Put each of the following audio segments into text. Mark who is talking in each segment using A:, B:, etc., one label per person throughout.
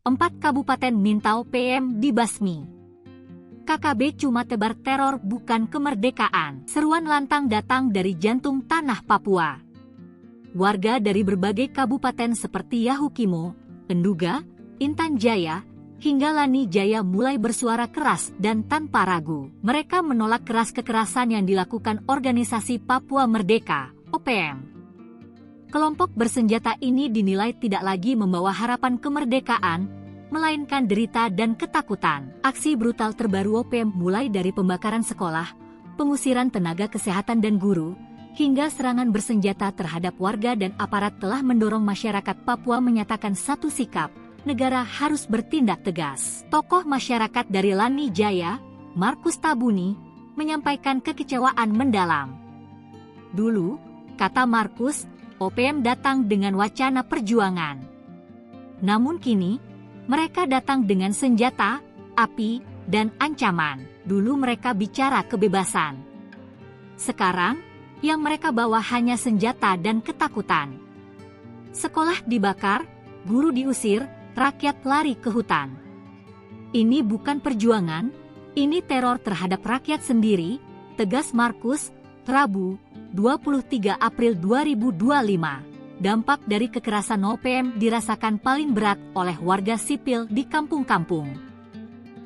A: 4 Kabupaten Mintau PM dibasmi. KKB cuma tebar teror bukan kemerdekaan. Seruan lantang datang dari jantung tanah Papua. Warga dari berbagai kabupaten seperti Yahukimo, Enduga, Intan Jaya, hingga Lani Jaya mulai bersuara keras dan tanpa ragu. Mereka menolak keras kekerasan yang dilakukan Organisasi Papua Merdeka, OPM. Kelompok bersenjata ini dinilai tidak lagi membawa harapan kemerdekaan, melainkan derita dan ketakutan. Aksi brutal terbaru OPM mulai dari pembakaran sekolah, pengusiran tenaga kesehatan dan guru, hingga serangan bersenjata terhadap warga dan aparat telah mendorong masyarakat Papua menyatakan satu sikap, negara harus bertindak tegas. Tokoh masyarakat dari Lani Jaya, Markus Tabuni, menyampaikan kekecewaan mendalam. Dulu, kata Markus, OPM datang dengan wacana perjuangan. Namun kini, mereka datang dengan senjata, api, dan ancaman. Dulu mereka bicara kebebasan. Sekarang, yang mereka bawa hanya senjata dan ketakutan. Sekolah dibakar, guru diusir, rakyat lari ke hutan. Ini bukan perjuangan, ini teror terhadap rakyat sendiri, tegas Markus, Rabu, 23 April 2025. Dampak dari kekerasan OPM dirasakan paling berat oleh warga sipil di kampung-kampung.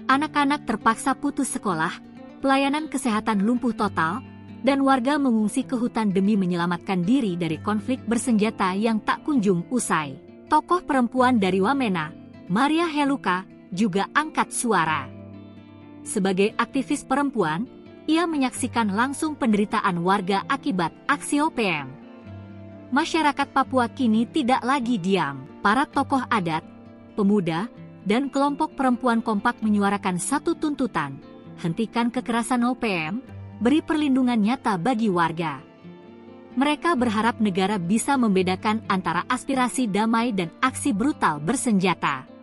A: Anak-anak terpaksa putus sekolah, pelayanan kesehatan lumpuh total, dan warga mengungsi ke hutan demi menyelamatkan diri dari konflik bersenjata yang tak kunjung usai. Tokoh perempuan dari Wamena, Maria Heluka, juga angkat suara. Sebagai aktivis perempuan, ia menyaksikan langsung penderitaan warga akibat aksi OPM. Masyarakat Papua kini tidak lagi diam. Para tokoh adat, pemuda, dan kelompok perempuan kompak menyuarakan satu tuntutan: hentikan kekerasan OPM, beri perlindungan nyata bagi warga. Mereka berharap negara bisa membedakan antara aspirasi damai dan aksi brutal bersenjata.